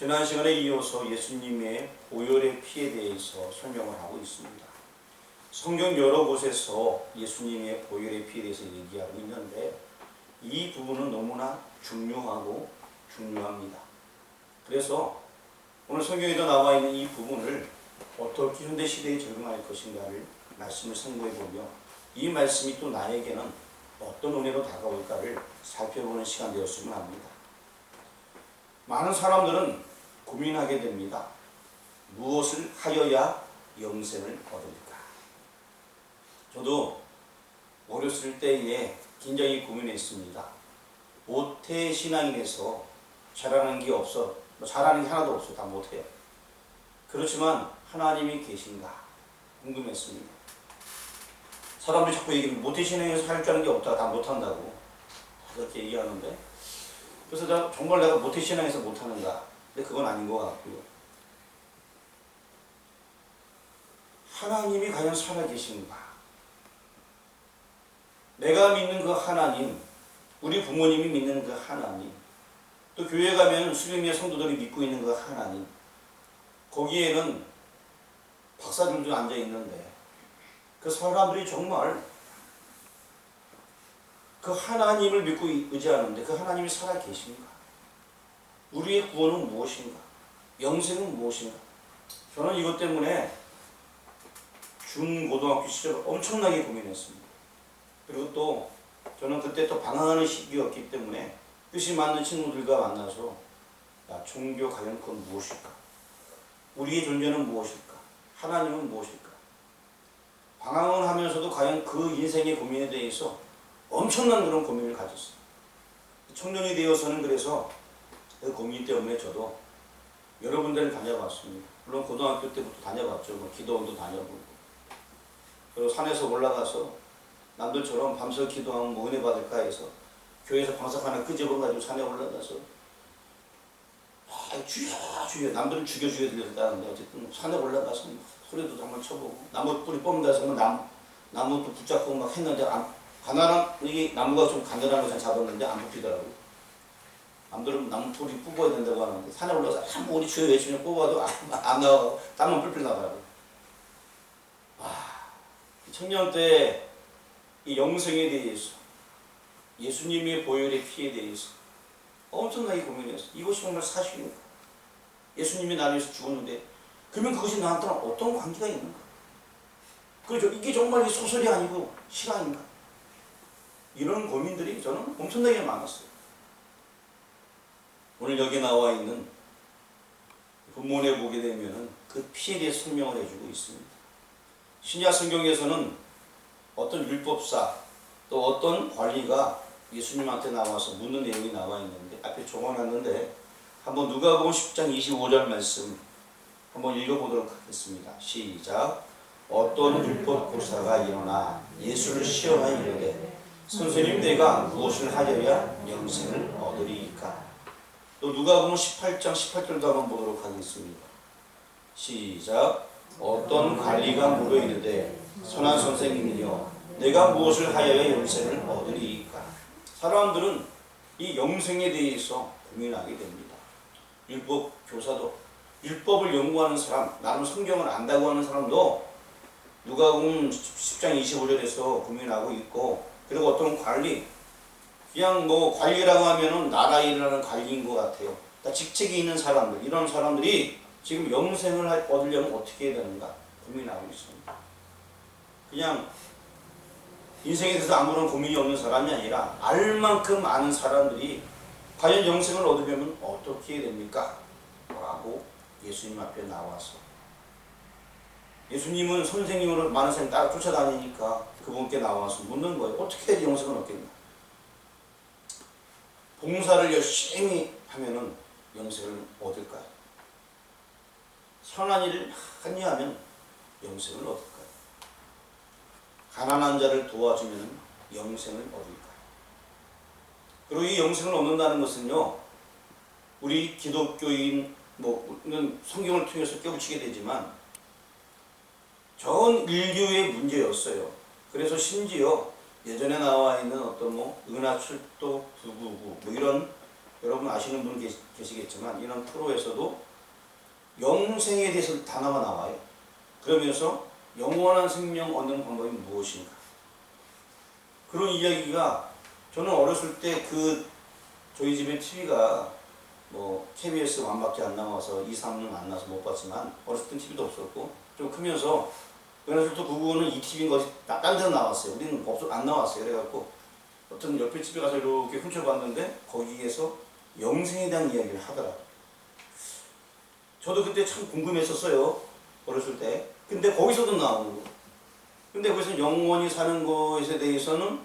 지난 시간에 이어서 예수님의 보혈의 피에 대해서 설명을 하고 있습니다. 성경 여러 곳에서 예수님의 보혈의 피에 대해서 얘기하고 있는데 이 부분은 너무나 중요하고 중요합니다. 그래서 오늘 성경에도 나와 있는 이 부분을 어떻게 현대시대에 적용할 것인가를 말씀을 상고해보며 이 말씀이 또 나에게는 어떤 은혜로 다가올까를 살펴보는 시간 되었으면 합니다. 많은 사람들은 고민하게 됩니다. 무엇을 하여야 영생을 얻을까? 저도 어렸을 때에 굉장히 고민했습니다. 모태신앙인에서 잘하는 게 없어. 잘하는 게 하나도 없어. 다 못해요. 그렇지만 하나님이 계신가 궁금했습니다. 사람들이 자꾸 얘기하면 모태신앙에서 할 줄 아는 게 없다. 다 못한다고 그렇게 얘기하는데, 그래서 정말 내가 모태신앙에서 못하는가? 근데 그건 아닌 것 같고요. 하나님이 과연 살아계신가? 내가 믿는 그 하나님, 우리 부모님이 믿는 그 하나님, 또 교회 가면 수련회 성도들이 믿고 있는 그 하나님, 거기에는 박사들도 앉아 있는데 그 사람들이 정말 그 하나님을 믿고 의지하는데 그 하나님이 살아계신가? 우리의 구원은 무엇인가? 영생은 무엇인가? 저는 이것 때문에 중고등학교 시절 엄청나게 고민했습니다. 그리고 또 저는 그때 또 방황하는 시기였기 때문에 뜻이 맞는 친구들과 만나서 야, 종교 과연 그건 무엇일까? 우리의 존재는 무엇일까? 하나님은 무엇일까? 방황을 하면서도 과연 그 인생의 고민에 대해서 엄청난 그런 고민을 가졌어요. 청년이 되어서는 그래서 그 고민 때문에 저도 여러 군데를 다녀봤습니다. 물론 고등학교 때부터 다녀봤죠. 기도원도 다녀보고. 그리고 산에서 올라가서 남들처럼 밤새 기도하면 뭐 은혜 받을까 해서 교회에서 방석 하나 끄집어가지고 산에 올라가서 주여 남들은 죽여 들렸다는데 어쨌든 산에 올라가서 소리도 한번 쳐보고 나무 뿌리 뽑는다서 나무 또 붙잡고 막 했는데 이게 나무가 좀 가늘한 것을 잡았는데 안 뽑히더라고요. 남들은 나무 뿌리 뽑아야 된다고 하는데 산에 올라가서 한번 우리 주여 외치면 뽑아도 안 나와가고 땀만 뿔뿔 나더라고요. 청년 때 이 영생에 대해서, 예수님의 보혈의 피에 대해서 엄청나게 고민했어요. 이것이 정말 사실인가? 예수님이 나를 위해서 죽었는데 그러면 그것이 나한테는 어떤 관계가 있는가? 그렇죠. 이게 정말 소설이 아니고 실화인가? 이런 고민들이 저는 엄청나게 많았어요. 오늘 여기 나와 있는 본문에 보게 되면 그 피에 대해 설명을 해주고 있습니다. 신약 성경에서는 어떤 율법사 또 어떤 관리가 예수님한테 나와서 묻는 내용이 나와 있는데 앞에 적어놨는데 한번 누가복음 10장 25절 말씀 한번 읽어보도록 하겠습니다. 시작. 어떤 율법 교사가 일어나 예수를 시험하여 이르되 선생님 내가 무엇을 하려야 영생을 얻으리이까? 또 누가복음 18장 18절도 한번 보도록 하겠습니다. 시작. 어떤 관리가 물어 이르되 선한 선생님이여 내가 무엇을 하여야 영생을 얻으리이까? 사람들은 이 영생에 대해서 고민하게 됩니다. 율법 교사도, 율법을 연구하는 사람, 나름 성경을 안다고 하는 사람도 누가복음 10장 25절에서 고민하고 있고, 그리고 어떤 관리, 그냥 관리라고 하면은 나라 일을 하는 관리인 것 같아요. 그러니까 직책이 있는 사람들, 이런 사람들이 지금 영생을 얻으려면 어떻게 해야 되는가 고민하고 있습니다. 그냥 인생에 대해서 아무런 고민이 없는 사람이 아니라 알 만큼 아는 사람들이 과연 영생을 얻으려면 어떻게 해야 됩니까? 라고 예수님 앞에 나와서, 예수님은 선생님으로 많은 사람이 따라 쫓아다니니까 그분께 나와서 묻는 거예요. 어떻게 해야 영생을 얻겠나? 봉사를 열심히 하면은 영생을 얻을까요? 선한 일을 많이 하면 영생을 얻을까요? 가난한 자를 도와주면 영생을 얻을까요? 그리고 이 영생을 얻는다는 것은요, 우리 기독교인 성경을 통해서 깨우치게 되지만 전 인류의 문제였어요. 그래서 심지어 예전에 나와 있는 어떤 은하철도 999 이런 여러분 아시는 분 계시겠지만 이런 프로에서도 영생에 대해서 단어가 나와요. 그러면서 영원한 생명 얻는 방법이 무엇인가? 그런 이야기가 저는 어렸을 때 저희 집에 TV가 뭐 KBS 완밖에 안 나와서 2, 3년 안 나와서 못 봤지만 어렸을 땐 TV도 없었고 좀 크면서 그래서 또 그거는 ETV인 것이 딴 데서 나왔어요. 우리는 안 나왔어요. 그래갖고 어떤 옆에 집에 가서 이렇게 훔쳐봤는데 거기에서 영생에 대한 이야기를 하더라고요. 저도 그때 참 궁금했었어요. 어렸을 때. 근데 거기서도 나오고. 근데 거기서 영원히 사는 것에 대해서는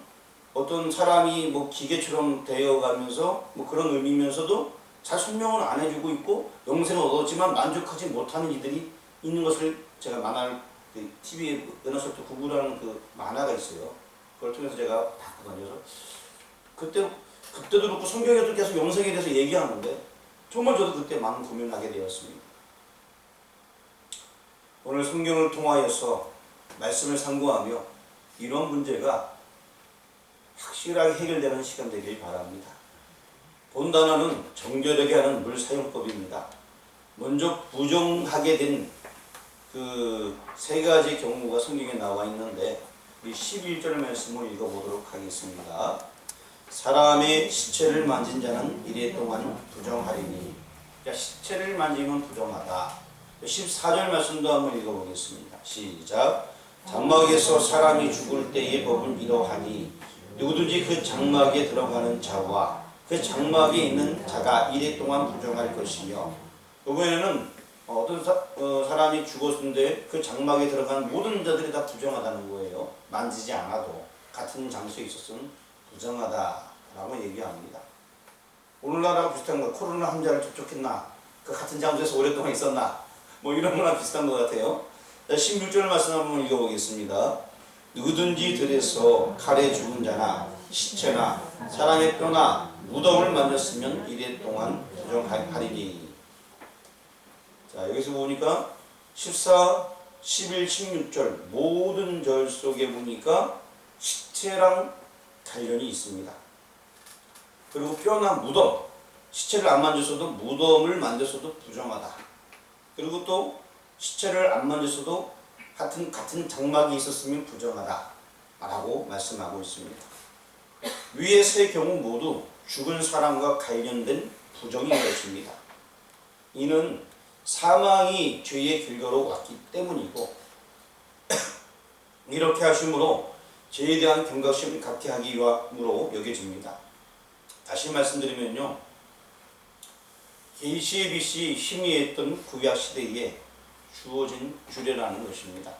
어떤 사람이 뭐 기계처럼 되어가면서 뭐 그런 의미면서도 잘 설명을 안 해주고 있고 영생을 얻었지만 만족하지 못하는 이들이 있는 것을 제가 만화를 TV에 은하철도 9구라는 그 만화가 있어요. 그걸 통해서 제가 봤거든요. 그때도 그렇고 성경에도 계속 영생에 대해서 얘기하는데 정말 저도 그때 많은 고민을 하게 되었습니다. 오늘 성경을 통하여서 말씀을 상고하며 이런 문제가 확실하게 해결되는 시간 되길 바랍니다. 본 단어는 정결하게 하는 물 사용법입니다. 먼저 부정하게 된 그 세 가지 경우가 성경에 나와 있는데 우리 11절 말씀을 읽어보도록 하겠습니다. 사람의 시체를 만진 자는 이래 동안 부정하리니. 그러니까 시체를 만지면 부정하다. 14절 말씀도 한번 읽어보겠습니다. 시작. 장막에서 사람이 죽을 때의 법은 이러하니 누구든지 그 장막에 들어가는 자와 그 장막에 있는 자가 이래 동안 부정할 것이며, 이번에는 어떤 사람이 죽었는데 그 장막에 들어가는 모든 자들이 다 부정하다는 거예요. 만지지 않아도 같은 장소에 있었으면 부정하다라고 얘기합니다. 오늘날하고 비슷한 거, 코로나 환자를 접촉했나? 그 같은 장소에서 오랫동안 있었나? 뭐 이런 거랑 비슷한 것 같아요. 16절 말씀 한번 읽어보겠습니다. 누구든지 들에서 칼에 죽은 자나 시체나 사람의 뼈나 무덤을 만졌으면 이래 동안 부정하리니. 자, 여기서 보니까 14, 11, 16절 모든 절 속에 보니까 시체랑 관련이 있습니다. 그리고 뼈나 무덤, 시체를 안 만졌어도 무덤을 만졌어도 부정하다. 그리고 또 시체를 안 만졌어도 같은 장막이 있었으면 부정하다 라고 말씀하고 있습니다. 위의 세 경우 모두 죽은 사람과 관련된 부정인 것입니다. 이는 사망이 죄의 결과로 왔기 때문이고 이렇게 하심으로 죄에 대한 경각심을 갖게 하기 위함으로 여겨집니다. 다시 말씀드리면요, 계시의 빛이 희미했던 구약 시대에 주어진 규례라는 것입니다.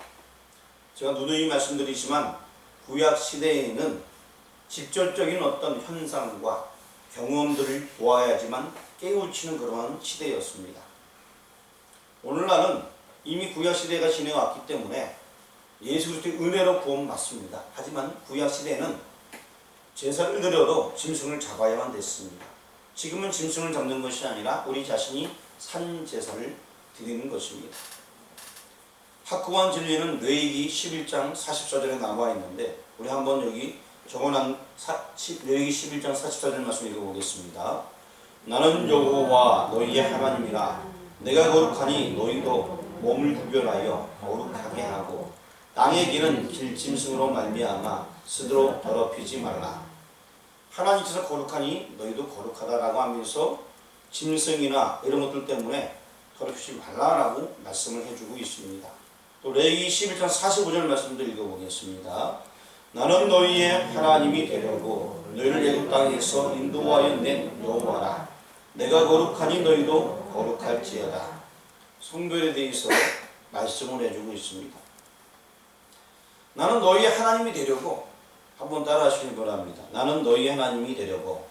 제가 누누이 말씀드리지만 구약 시대에는 직접적인 어떤 현상과 경험들을 보아야지만 깨우치는 그러한 시대였습니다. 오늘날은 이미 구약 시대가 지나왔기 때문에 예수 그리스도의 은혜로 구원받습니다. 하지만 구약 시대에는 제사를 드려도 짐승을 잡아야만 됐습니다. 지금은 짐승을 잡는 것이 아니라 우리 자신이 산 제사를 드리는 것입니다. 확고한 진리는 레위기 11장 44절에 나와 있는데 우리 한번 여기 적어놓은 레위기 11장 44절 말씀 읽어보겠습니다. 나는 여호와 너희의 하나님이라. 내가 거룩하니 너희도 몸을 구별하여 거룩하게 하고 땅의 길은 길짐승으로 말미암아 스스로 더럽히지 말라. 하나님께서 거룩하니 너희도 거룩하다라고 하면서 짐승이나 이런 것들 때문에 더럽히지 말라라고 말씀을 해주고 있습니다. 또 레위기 11장 45절 말씀도 읽어보겠습니다. 나는 너희의 하나님이 되려고 너희를 애굽 땅에서 인도하여 낸 여호와라. 내가 거룩하니 너희도 거룩할지어다. 성별에 대해서 말씀을 해주고 있습니다. 나는 너희의 하나님이 되려고, 한번 따라하시길 바랍니다. 나는 너희의 하나님이 되려고.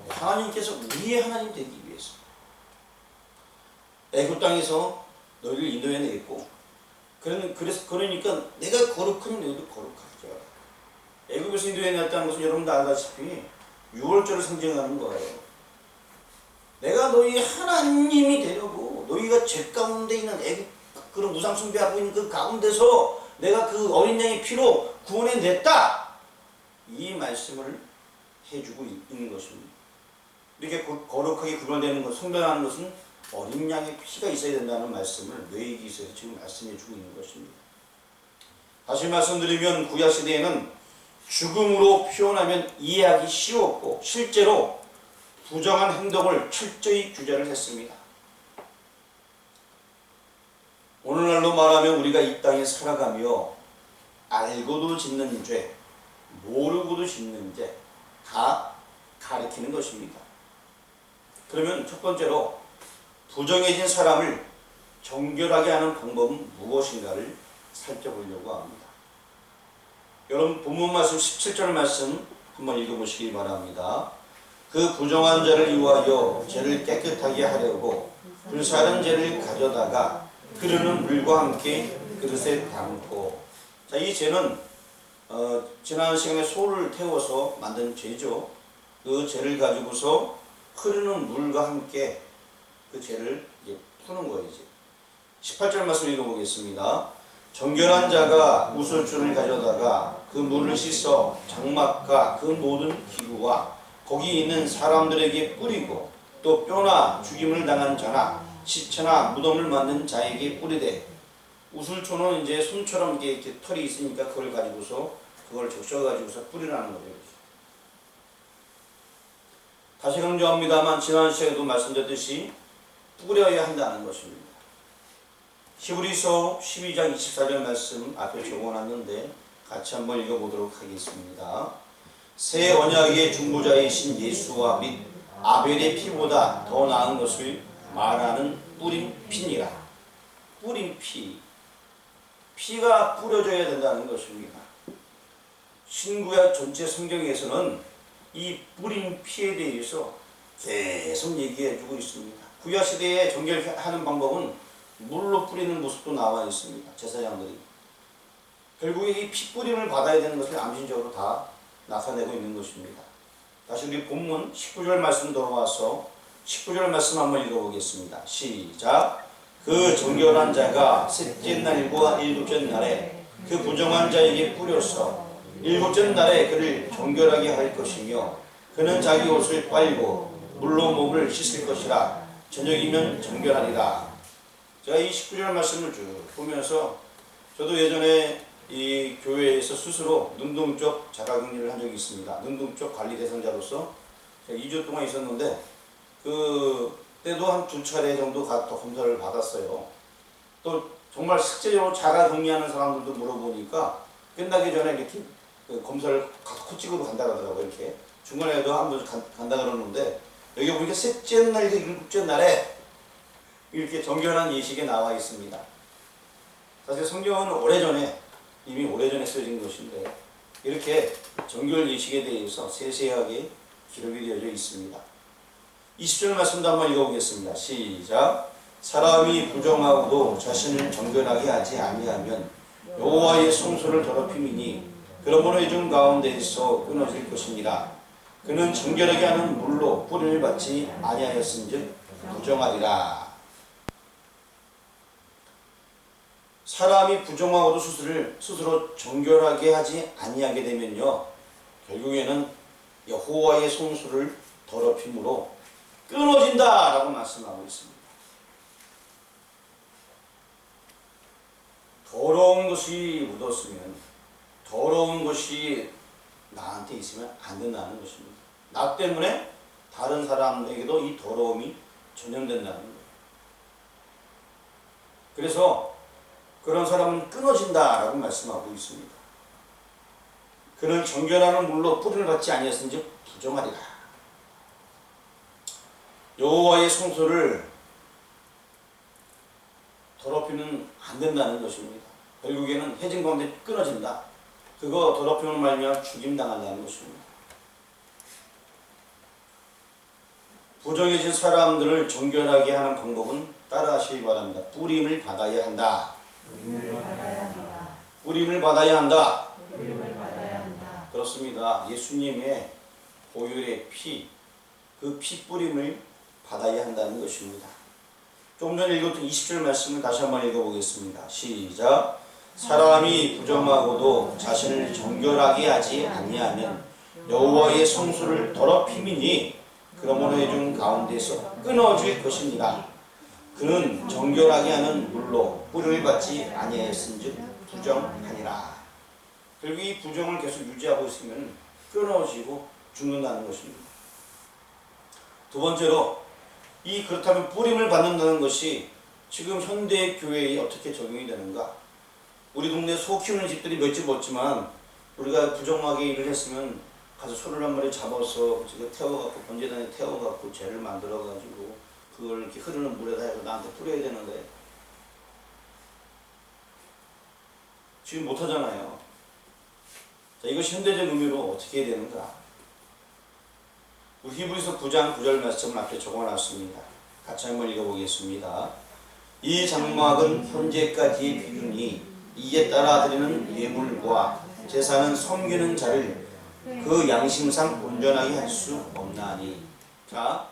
하나님께서 우리의 하나님 되기 위해서 애굽 땅에서 너희를 인도해내겠고, 그러니까 내가 거룩하니 너희도 거룩할지어다. 애굽에서 인도해냈다는 것은 여러분도 알다시피 6월절을 상징하는 거예요. 내가 너희 하나님이 되려고, 너희가 죄 가운데 있는 애굽 그런 우상 숭배하고 있는 그 가운데서 내가 그 어린 양의 피로 구원해냈다. 이 말씀을 해주고 있는 것입니다. 이렇게 거룩하게 구별되는 것, 성별하는 것은 어린 양의 피가 있어야 된다는 말씀을 뇌이기서에서 지금 말씀해 주고 있는 것입니다. 다시 말씀드리면 구약시대에는 죽음으로 표현하면 이해하기 쉬웠고 실제로 부정한 행동을 철저히 규제를 했습니다. 오늘날로 말하면 우리가 이 땅에 살아가며 알고도 짓는 죄, 모르고도 짓는 죄 다 가리키는 것입니다. 그러면 첫 번째로 부정해진 사람을 정결하게 하는 방법은 무엇인가를 살펴보려고 합니다. 여러분 본문 말씀 17절 말씀 한번 읽어보시기 바랍니다. 그 부정한 자를 위하여 죄를 깨끗하게 하려고 불사른 죄를 가져다가 흐르는 물과 함께 그릇에 담고. 자, 이 죄는 지난 시간에 소를 태워서 만든 죄죠. 그 죄를 가지고서 흐르는 물과 함께 그 죄를 이제 푸는 거예요. 이제 18절 말씀 읽어보겠습니다. 정결한 자가 우슬줄을 가져다가 그 물을 씻어 장막과 그 모든 기구와 거기 있는 사람들에게 뿌리고 또 뼈나 죽임을 당한 자나 시체나 무덤을 만든 자에게 뿌리되. 우슬초는 이제 손처럼 이렇게 털이 있으니까 그걸 가지고서 그걸 적셔가지고서 뿌리라는 거죠. 다시 강조합니다만 지난 시간에도 말씀드렸듯이 뿌려야 한다는 것입니다. 히브리서 12장 24절 말씀 앞에 적어놨는데 같이 한번 읽어보도록 하겠습니다. 새 언약의 중보자이신 예수와 및 아벨의 피보다 더 나은 것을 말하는 뿌린 피니라. 뿌린 피. 피가 뿌려져야 된다는 것입니다. 신구약 전체 성경에서는 이 뿌린 피에 대해서 계속 얘기해주고 있습니다. 구약시대에 정결하는 방법은 물로 뿌리는 모습도 나와 있습니다. 제사장들이. 결국에 이 피 뿌림을 받아야 되는 것을 암신적으로 다 나타내고 있는 것입니다. 다시 우리 본문 19절 말씀 돌아와서 19절 말씀 한번 읽어보겠습니다. 시작. 그 정결한 자가 셋째 날과 일곱째 날에 그 부정한 자에게 뿌려서 일곱째 날에 그를 정결하게 할 것이며 그는 자기 옷을 빨고 물로 목을 씻을 것이라 저녁이면 정결하리라. 제가 이 19절 말씀을 쭉 보면서 저도 예전에 이 교회에서 스스로 능동적 자가격리를 한 적이 있습니다. 능동적 관리 대상자로서 제가 2주 동안 있었는데 그때도 한 2차례 정도 검사를 받았어요. 또 정말 실제로 자가격리하는 사람들도 물어보니까 끝나기 전에 이렇게 검사를 코찍으로 간다 그러더라고요. 이렇게 중간에도 한 번 간다 그러는데 여기 보니까 셋째 날, 일곱째 날에 이렇게 정결한 예식에 나와 있습니다. 사실 성경은 이미 오래전에 쓰여진 것인데 이렇게 정결 예식에 대해서 세세하게 기록이 되어져 있습니다. 20절 말씀도 한번 읽어보겠습니다. 시작. 사람이 부정하고도 자신을 정결하게 하지 아니하면 여호와의 성소를 더럽힘이니 그러므로 이 중 가운데에서 끊어질 것이니라. 그는 정결하게 하는 물로 뿌림을 받지 아니하였은즉 부정하리라. 사람이 부정하고도 스스로 정결하게 하지 아니하게 되면요 결국에는 여호와의 성소를 더럽힘으로 끊어진다라고 말씀하고 있습니다. 더러운 것이 묻었으면 더러운 것이 나한테 있으면 안 된다는 것입니다. 나 때문에 다른 사람에게도 이 더러움이 전염된다는 거예요. 그래서 그런 사람은 끊어진다라고 말씀하고 있습니다. 그는 정결하는 물로 뿌리를 받지 아니했은즉 부정하리라. 여호와의 성소를 더럽히면 안 된다는 것입니다. 결국에는 해진 가운데 끊어진다. 그거 더럽히면 말미암아 죽임당한다는 것입니다. 부정해진 사람들을 정결하게 하는 방법은 따라하시기 바랍니다. 뿌림을 받아야 한다. 뿌림을 받아야 한다. 그렇습니다. 예수님의 보혈의 피, 그 피 뿌림을 받아야 한다는 것입니다. 조금 전에 읽었던 20절 말씀을 다시 한번 읽어보겠습니다. 시작. 사람이 부정하고도 자신을 정결하게 하지 아니하면 여호와의 성소를 더럽힘이니 그러므로 해중 가운데서 끊어질 것입니다. 그는 정결하게 하는 물로 뿌리를 받지 아니하였은즉 부정하니라. 결국 이 부정을 계속 유지하고 있으면 끊어지고 죽는다는 것입니다. 두 번째로 그렇다면 뿌림을 받는다는 것이 지금 현대 교회에 어떻게 적용이 되는가? 우리 동네 소 키우는 집들이 몇 집 없지만 우리가 부정하게 일을 했으면 가서 소를 한 마리 잡아서 태워갖고 번제단에 태워갖고 죄를 만들어가지고 그걸 이렇게 흐르는 물에다 해서 나한테 뿌려야 되는데 지금 못하잖아요. 자, 이것이 현대적 의미로 어떻게 해야 되는가? 우리 히브리서 9장 9절 말씀을 앞에 적어놨습니다. 같이 한번 읽어보겠습니다. 이 장막은 현재까지의 비유니 이에 따라 드리는 예물과 제사는 섬기는 자를 그 양심상 온전하게 할 수 없나니. 자,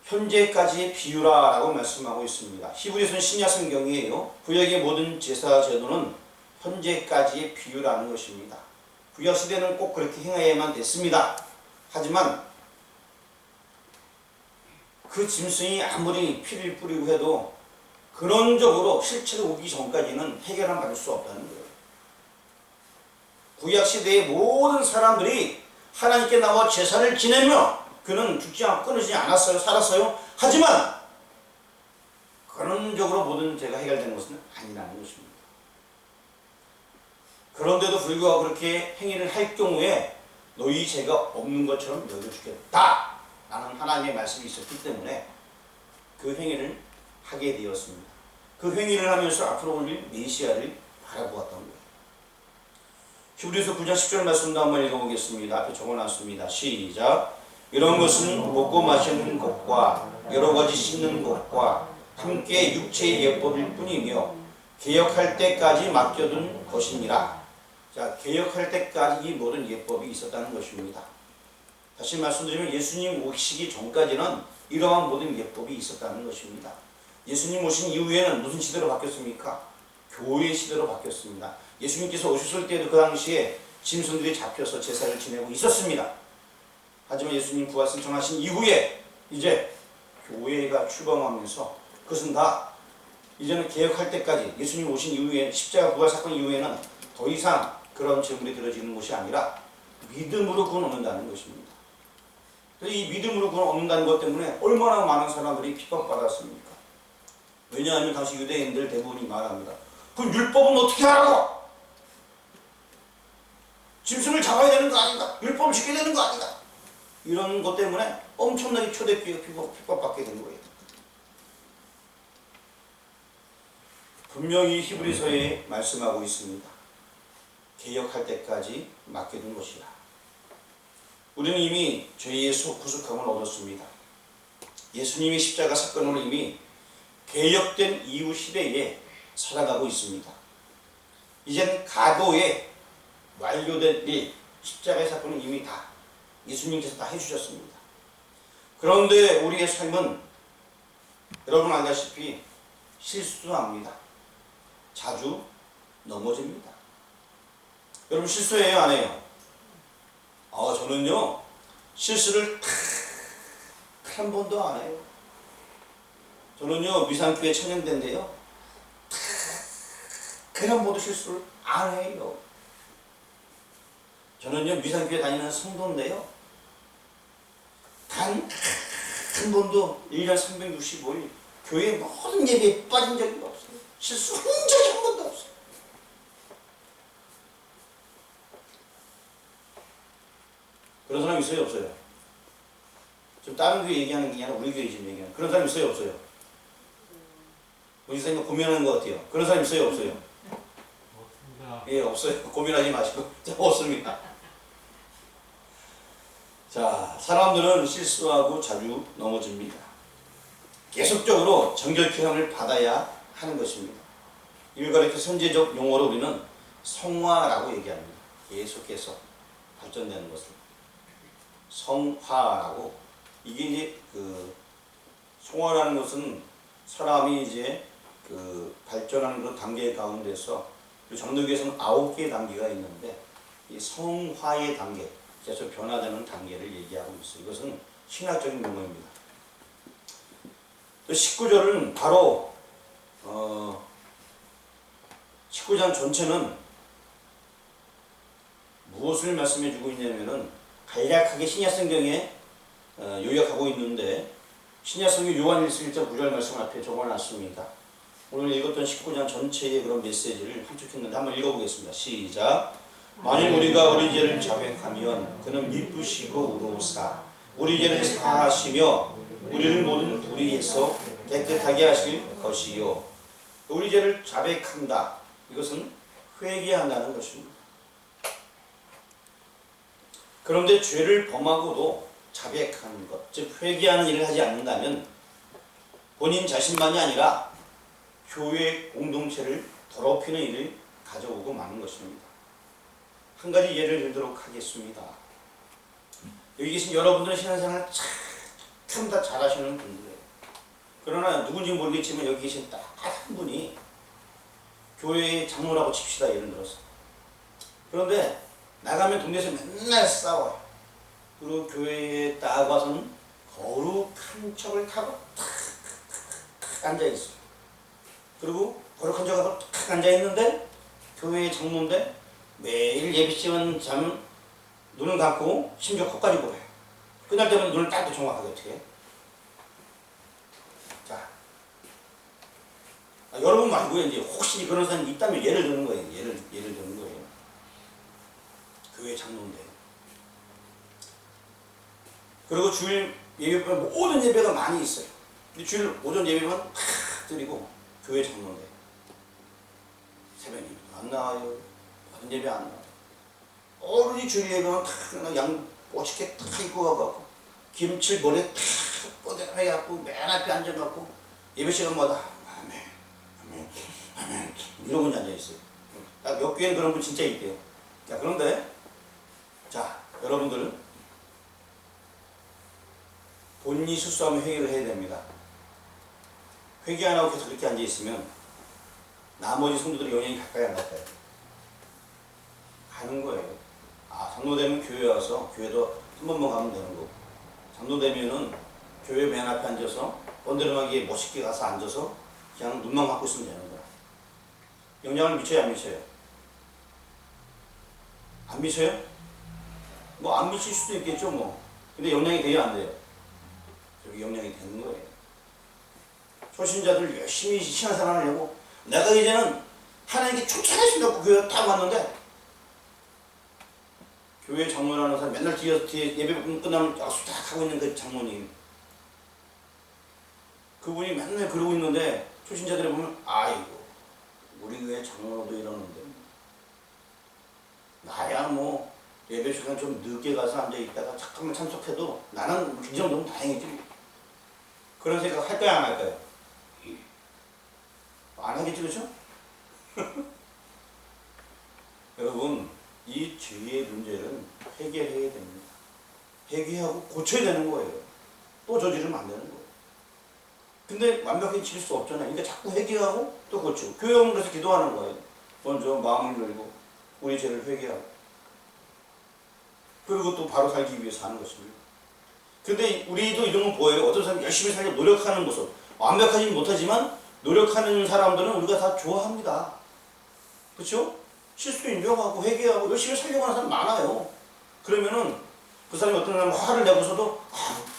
현재까지의 비유라라고 말씀하고 있습니다. 히브리서는 신약 성경이에요. 구약의 모든 제사 제도는 현재까지의 비유라는 것입니다. 구약 시대는 꼭 그렇게 행해야만 됐습니다. 하지만 그 짐승이 아무리 피를 뿌리고 해도 근원적으로 실체로 오기 전까지는 해결을 받을 수 없다는 거예요. 구약 시대의 모든 사람들이 하나님께 나와 제사를 지내며 그는 죽지 않고 끊어지지 않았어요. 살았어요. 하지만 근원적으로 모든 죄가 해결되는 것은 아니라는 것입니다. 그런데도 불구하고 그렇게 행위를 할 경우에 너희 죄가 없는 것처럼 여겨주겠다 라는 하나님의 말씀이 있었기 때문에 그 행위를 하게 되었습니다. 그 행위를 하면서 앞으로 올릴 메시아를 바라보았던 거예요. 히브리서 9장 10절 말씀도 한번 읽어보겠습니다. 앞에 적어놨습니다. 시작. 이런 것은 먹고 마시는 것과 여러 가지 씻는 것과 함께 육체의 예법일 뿐이며 개혁할 때까지 맡겨둔 것이니라. 자, 개혁할 때까지 이 모든 예법이 있었다는 것입니다. 다시 말씀드리면 예수님 오시기 전까지는 이러한 모든 예법이 있었다는 것입니다. 예수님 오신 이후에는 무슨 시대로 바뀌었습니까? 교회 시대로 바뀌었습니다. 예수님께서 오셨을 때도 그 당시에 짐승들이 잡혀서 제사를 지내고 있었습니다. 하지만 예수님 부활 승천하신 이후에 이제 교회가 출범하면서 그것은 다 이제는 개혁할 때까지 예수님 오신 이후에 십자가 부활 사건 이후에는 더 이상 그런 제물이 드려지는 것이 아니라 믿음으로 구원 얻는다는 것입니다. 그래서 이 믿음으로 구원 얻는다는 것 때문에 얼마나 많은 사람들이 핍박받았습니까? 왜냐하면 당시 유대인들 대부분이 말합니다. 그럼 율법은 어떻게 하라고? 짐승을 잡아야 되는 거 아닌가? 율법을 지켜야 되는 거 아닌가? 이런 것 때문에 엄청나게 초대교회 핍박받게 된 거예요. 분명히 히브리서에 말씀하고 있습니다. 개혁할 때까지 맡겨둔 것이라. 우리는 이미 죄의 구속함을 얻었습니다. 예수님의 십자가 사건으로 이미 개혁된 이후 시대에 살아가고 있습니다. 이젠 가도에 완료된 일, 십자가의 사건은 이미 다 예수님께서 다 해주셨습니다. 그런데 우리의 삶은 여러분 알다시피 실수합니다. 자주 넘어집니다. 여러분 실수해요, 안 해요? 저는요 실수를 한 번도 안 해요. 저는요 미상교회 청년대인데요 한 번도 실수를 안 해요. 저는요 미상교회 다니는 성도인데요 단 한 번도 1년 365일 교회 모든 예배에 빠진 적이 없어요. 실수한 적이 한 번도 없어요. 그런 사람 있어요, 없어요? 지금 다른 교회 얘기하는 게 아니라 우리 교회 지금 얘기하는 그런 사람 있어요, 없어요? 우리 선생님 고민하는 것 같아요. 그런 사람 있어요, 없어요? 없습니다. 예, 없어요. 고민하지 마시고 없습니다. 자, 사람들은 실수하고 자주 넘어집니다. 계속적으로 정결케 함을 받아야 하는 것입니다. 이걸 가리켜 선제적 용어로 우리는 성화라고 얘기합니다. 계속해서 발전되는 것을 성화라고. 이게 이제 성화라는 것은 사람이 이제 발전하는 그런 단계 가운데서 장로교에서는 9개의 단계가 있는데 이 성화의 단계, 계속 변화되는 단계를 얘기하고 있어요. 이것은 신학적인 용어입니다. 또 19절은 바로 19장 전체는 무엇을 말씀해 주고 있냐면은 간략하게 신약성경에 요약하고 있는데 신약성경 요한일서 1장 9절 말씀 앞에 적어놨습니다. 오늘 읽었던 19장 전체의 그런 메시지를 함축했는데 한번 읽어보겠습니다. 시작. 만일 우리가 우리 죄를 자백하면 그는 미쁘시고 의로우사 우리 죄를 사하시며 우리를 모든 불의에서 깨끗하게 하실 것이요. 우리 죄를 자백한다. 이것은 회개한다는 것입니다. 그런데 죄를 범하고도 자백하는 것, 즉 회개하는 일을 하지 않는다면 본인 자신만이 아니라 교회 공동체를 더럽히는 일을 가져오고 마는 것입니다. 한 가지 예를 들도록 하겠습니다. 여기 계신 여러분들은 신앙생활을 참 다 잘하시는 분들이에요. 그러나 누군지 모르겠지만 여기 계신 딱 한 분이 교회의 장로라고 칩시다. 예를 들어서. 그런데 나가면 동네에서 맨날 싸워요. 그리고 교회에 딱 와서는 거룩한 척을 타고 탁 앉아있어요. 그리고 거룩한 척하고 탁 앉아있는데 교회의 장로인데 매일 예배 시간 자면 눈을 감고 심지어 코까지 보여요. 끝날 때는 눈을 딱 정확하게 어떻게 해요? 자, 여러분 말고요. 이제 혹시 그런 사람이 있다면 예를 드는 거예요. 예를 드는 거예요. 교회 장로인데. 그리고 주일 예배만 모든 예배가 많이 있어요. 근데 주일 오전 예배만 팍 드리고 교회 장로인데 새벽 예배 안 나와요. 다른 예배 안 나와요. 어른이 주일 예배만 탁 양 멋있게 탁 입고 가고 김칠 머리에 탁 뻗어가고 맨 앞에 앉아갖고 예배 시간마다 아멘 아멘 아멘 이러고 앉아있어요. 몇 교회는 그런 분 진짜 있대요. 자, 그런데 자, 여러분들은 본인이 실수하면 회개를 해야 됩니다. 회개 안 하고 계속 그렇게 앉아있으면 나머지 성도들의 영향이 가까이 안 갈까요? 가는 거예요. 장로되면 교회 와서 교회도 한 번만 가면 되는 거고, 장로되면은 교회 맨 앞에 앉아서 번드름하게 멋있게 가서 앉아서 그냥 눈만 감고 있으면 되는 거야. 영향을 미쳐요, 안 미쳐요? 안 미쳐요? 뭐 안 미칠 수도 있겠죠, 뭐. 근데 영향이 돼요, 안 돼요? 여기 영향이 되는 거예요. 초신자들 열심히 신앙생활 하려고 내가 이제는 하나님께 쫓아내신다고 교회 딱 왔는데 교회 장로라는 사람 맨날 뒤에 예배 끝나면 약수 딱 하고 있는 그 장로님, 그분이 맨날 그러고 있는데 초신자들이 보면 아이고 우리 교회 장로도 이러는데 나야 뭐 예배 시간 좀 늦게 가서 앉아있다가 잠깐만 참석해도 나는 그 정도면 다행이지. 그런 생각 할까요, 안 할까요? 안 하겠지, 그렇죠? 여러분, 이 죄의 문제는 해결해야 됩니다. 회개하고 고쳐야 되는 거예요. 또 저지르면 안 되는 거예요. 근데 완벽히 지킬 수 없잖아요. 그러니까 자꾸 회개하고 또 고치고. 교회 오면 그래서 기도하는 거예요. 먼저 마음을 열고 우리 죄를 회개하고 그리고 또 바로 살기 위해서 하는 것입니다. 근데 우리도 이런 거 보여요. 어떤 사람이 열심히 살려고 노력하는 모습. 완벽하지는 못하지만 노력하는 사람들은 우리가 다 좋아합니다. 그렇죠? 실수 인정하고 회개하고 열심히 살려고 하는 사람 많아요. 그러면은 그 사람이 어떤 사람은 화를 내고서도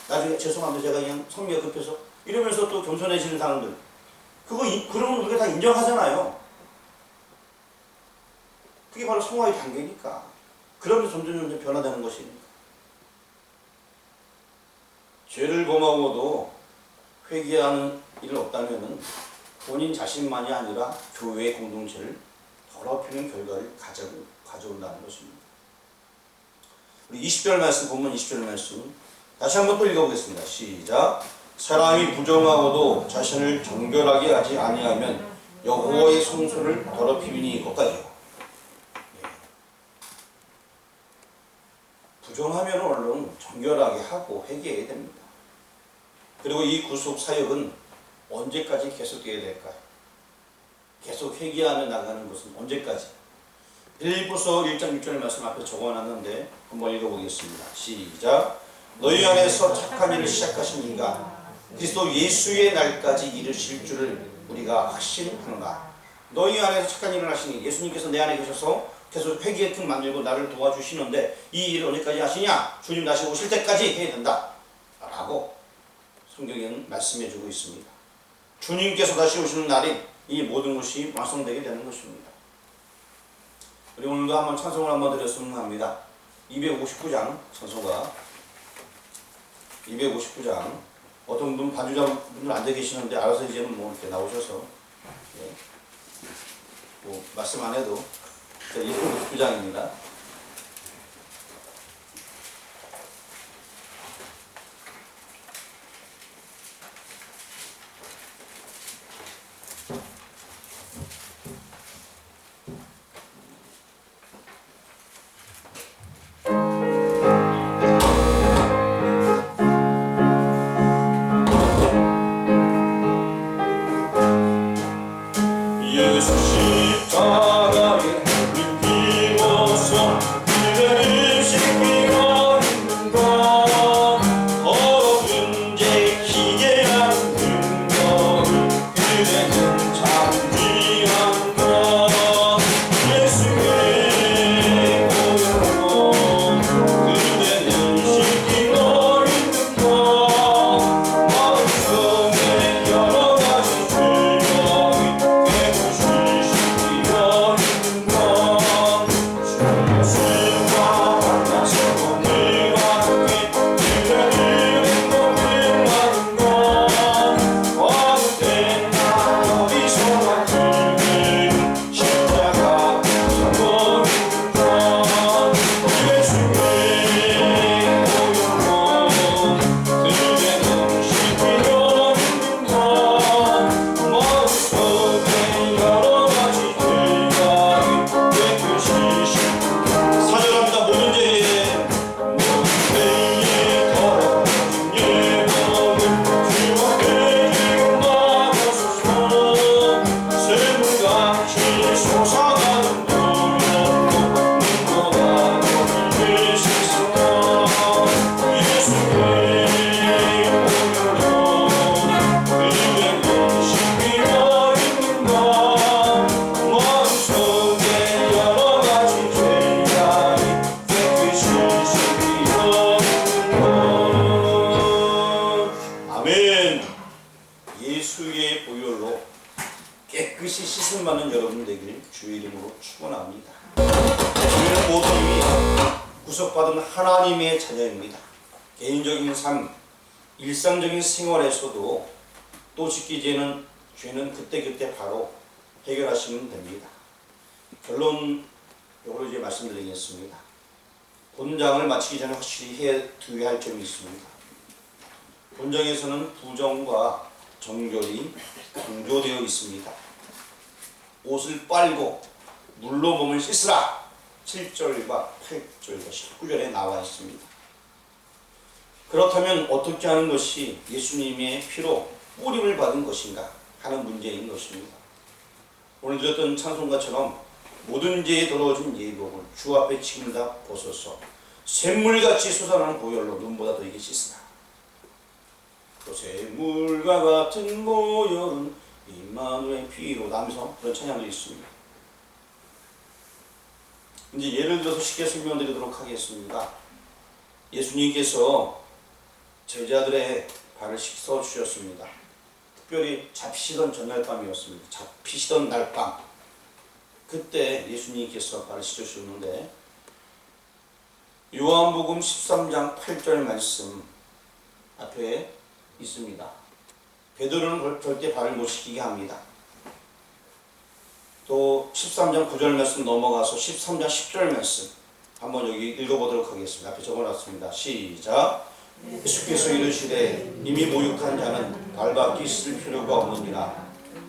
나중에 죄송합니다. 제가 그냥 성미가 급해서 이러면서 또 겸손해지는 사람들. 그러면 우리가 다 인정하잖아요. 그게 바로 성화의 단계니까. 그러면서 점점 변화되는 것이니까. 죄를 범하고도 회개하는 일은 없다면은 본인 자신만이 아니라 교회의 공동체를 더럽히는 결과를 가져온다는 것입니다. 우리 20절 말씀, 본문 20절 말씀 다시 한번 또 읽어보겠습니다. 시작. 사람이 부정하고도 자신을 정결하게 하지 아니하면 여호와의 성소를 더럽히니 이것까지요. 부정하면 얼른 정결하게 하고 회개해야 됩니다. 그리고 이 구속 사역은 언제까지 계속돼야 될까요? 계속 회개하며 나가는 것은 언제까지? 빌립보서 1장 6절 말씀 앞에 적어놨는데 한번 읽어보겠습니다. 시작. 너희 안에서 착한 일을 시작하신 이가 그리스도 예수의 날까지 이르실 줄을 우리가 확신하노라. 너희 안에서 착한 일을 하시니 예수님께서 내 안에 계셔서 계속 회개의 틈 만들고 나를 도와주시는데 이 일을 언제까지 하시냐? 주님 다시 오실 때까지 해야 된다 라고 성경에는 말씀해주고 있습니다. 주님께서 다시 오시는 날이 이 모든 것이 완성되게 되는 것입니다. 우리 오늘도 한번 찬송을 한번 드렸으면 합니다. 259장 찬송가 259장. 어떤 분 반주자분들 앉아 계시는데 알아서 이제는 뭐 이렇게 나오셔서 뭐 말씀 안 해도 259장입니다. 예수의 보혈로 깨끗이 씻음 받는 여러분 되길 주의 이름으로 축원합니다. 우리는 모두 이미 구속받은 하나님의 자녀입니다. 개인적인 삶, 일상적인 생활에서도 또 짓기 전에는 죄는 그때그때 바로 해결하시면 됩니다. 결론적으로 이제 말씀드리겠습니다. 본장을 마치기 전에 확실히 해두어야 할 점이 있습니다. 본장에서는 부정과 정결이 강조되어 있습니다. 옷을 빨고 물로 몸을 씻으라 7절과 8절과 19절에 나와 있습니다. 그렇다면 어떻게 하는 것이 예수님의 피로 뿌림을 받은 것인가 하는 문제인 것입니다. 오늘 들었던 찬송가처럼 모든 죄에 더러워진 예복을 주 앞에 지금 다 벗어서 샘물같이 솟아나는 보혈로 눈보다 더 이게 씻으라. 또 샘물과 같은 보혈은 임마누엘 피로 나면서 그런 찬양도 있습니다. 이제 예를 들어서 쉽게 설명드리도록 하겠습니다. 예수님께서 제자들의 발을 씻어 주셨습니다. 특별히 잡히시던 전날 밤이었습니다. 잡히시던 날 밤. 그때 예수님께서 발을 씻어 주셨는데 요한복음 13장 8절 말씀 앞에 있습니다. 베드로는 절대 발을 못 씻기게 합니다. 또 13장 9절 말씀 넘어가서 13장 10절 말씀 한번 여기 읽어보도록 하겠습니다. 앞에 적어놨습니다. 시작. 예수께서 이르시되 이미 목욕한 자는 발밖에 씻을 필요가 없느니라.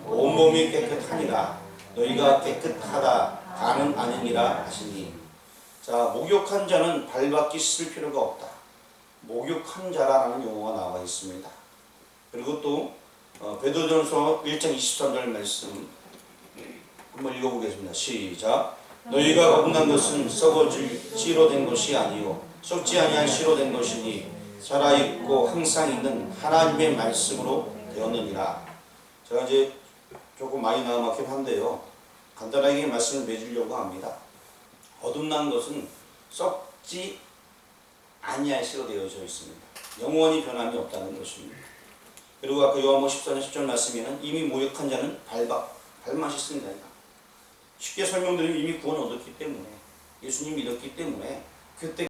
온몸이 깨끗하니라. 너희가 깨끗하다 다는 아니니라 하시니. 자, 목욕한 자는 발밖에 씻을 필요가 없다. 목욕한 자라는 용어가 나와 있습니다. 그리고 또 베드로전서 1장 23절 말씀 한번 읽어보겠습니다. 시작. 너희가 거듭난 것은 썩어질 씨로 된 것이 아니요 썩지 아니한 씨로 된 것이니 살아있고 항상 있는 하나님의 말씀으로 되었느니라. 제가 이제 조금 많이 나와막긴 한데요, 간단하게 말씀을 맺으려고 합니다. 거듭난 것은 썩지 아니한 씨로 되어져 있습니다. 영원히 변함이 없다는 것입니다. 그리고 아까 요한복음 14장 10절 말씀에는 이미 모욕한 자는 발맛이 있습니다. 쉽게 설명드리면 이미 구원 얻었기 때문에, 예수님 믿었기 때문에 그때